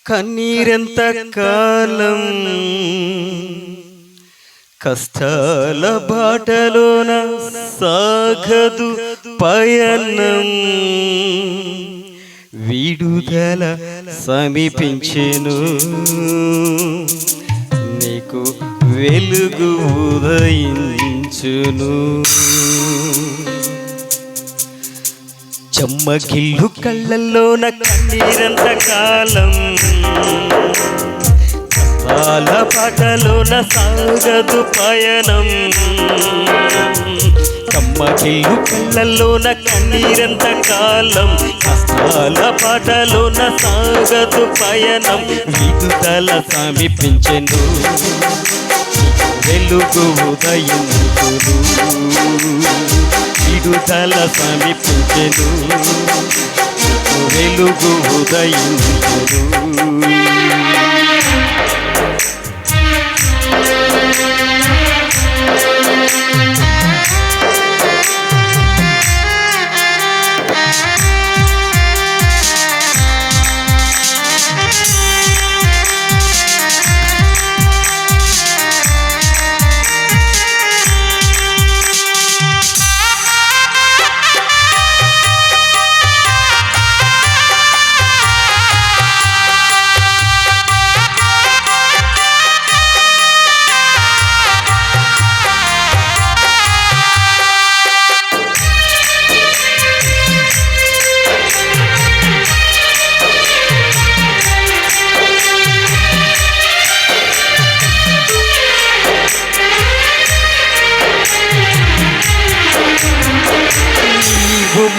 కన్నీరెంత కాలం కష్టాల బాటలోన సాగదు పయనం, విడుదల సమీపించెను, నీకు వెలుగు ఉదయించును. చెమ్మగిల్లు కళ్ళల్లోన కన్నీరంత కాలం కష్టాల పాటలోన సాగదు పయనం, చెమ్మగిల్లు కళ్ళల్లోన కన్నీరంత కాలం కష్టాల పాటలోన సాగదు పయనం, విడుదల సమీపించెను, వెలుగు ఉదయించును, విడుదల సమీపించెను, వెలుగు ఉదయించును.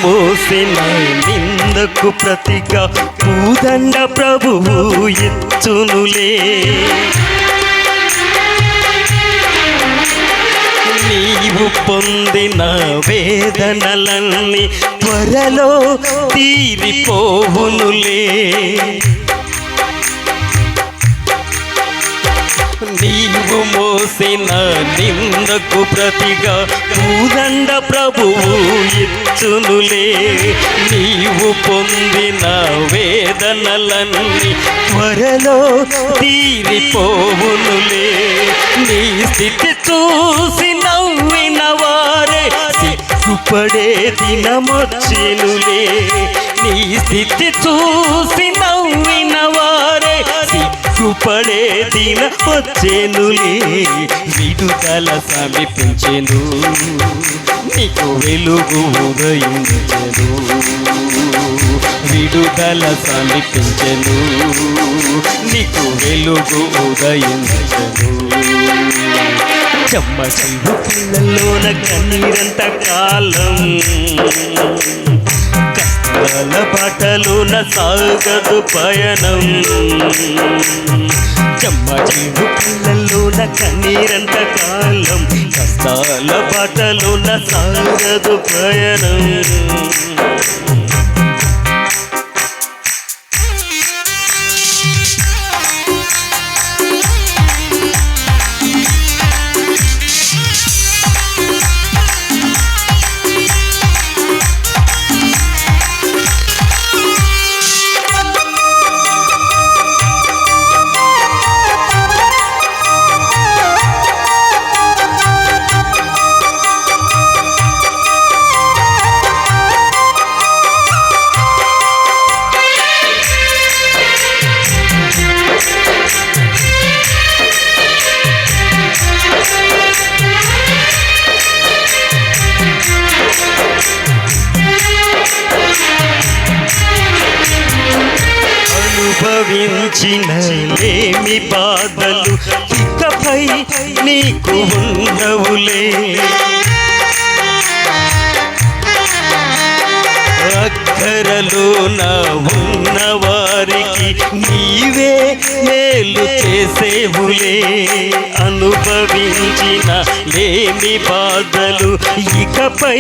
మోసిన నిందకు ప్రతిగా పూదండ ప్రభువు ఎత్తునులే, నీవు పొందిన వేదనలన్నీ త్వరలో తీరిపోవునులే, నీవు మోసిన నిందకు ప్రతిగా పూదండ ప్రభువు ఇచ్చునులే, నీవు పొందిన వేదనలన్నీ త్వరలో తీరిపోవునులే, నీ స్థితి చూసి నవ్విన వారే సిగ్గుపడే దినమొచ్చెనులే, నీ స్థితి చూసి నవ్విన వారే సిగ్గుపడే దిన వచ్చెనులే, విడుదల సమీపించెను, నీకు వెలుగు ఉదయించెను, విడుదల సమీపించెను, నీకు వెలుగు ఉదయించెను. చెమ్మగిల్లు కళ్ళల్లోన కన్నీరంత కాలం కష్టాల బాటలోన సాగదు పయనం, చెమ్మగిల్లు కళ్ళల్లోన కన్నీరంత కాలం కష్టాల బాటలోన సాగదు పయనం. అనుభవించిన లేమి బాధలు ఇకపై నీకు ఉండవులే, అక్కరలోన ఉన్న వారికి నీవే మేలు చేసేవులే, అనుభవించిన లేమి బాధలు ఇకపై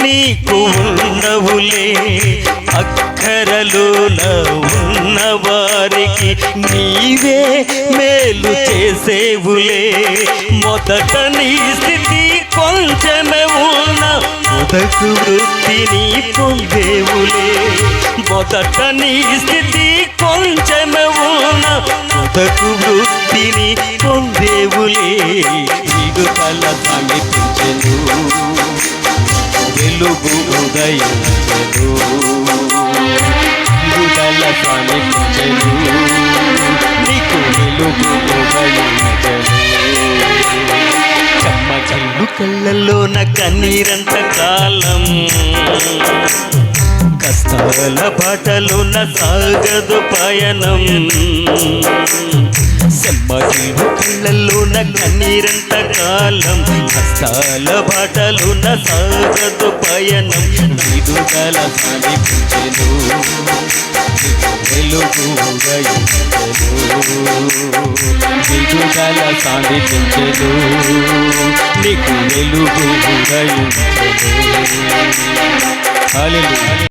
నీకు ఉండవులే, అక్కరలోన ఉన్న వారికి నీవే మేలు చేసేవులే, మొదట నీ స్థితి కొంచెమే ఉన్న మొదటి వృత్తిని పొందేవులే, మొదట నీ స్థితి కొంచెమే ఉన్న బ్రతకు వృత్తిని పొందేవులే విడుదల సమీపించెను వెలుగు ఉదయించెను విడుదల సమీపించెను నీకు వెలుగు ఉదయించెను చెమ్మచల్లు కళ్ళలోన కన్నీరంత కాలం కష్టాల బాటలోన సాగదు పయనం చెమ్మచల్లు కళ్ళలోన కన్నీరంత కాలం కష్టాల బాటలోన సాగదు పయనం విడుదల సమీపించెను వెలుగు ఉదయించెను విడుదల సమీపించెను నీకు వెలుగు ఉదయించెను హల్లెలూయా.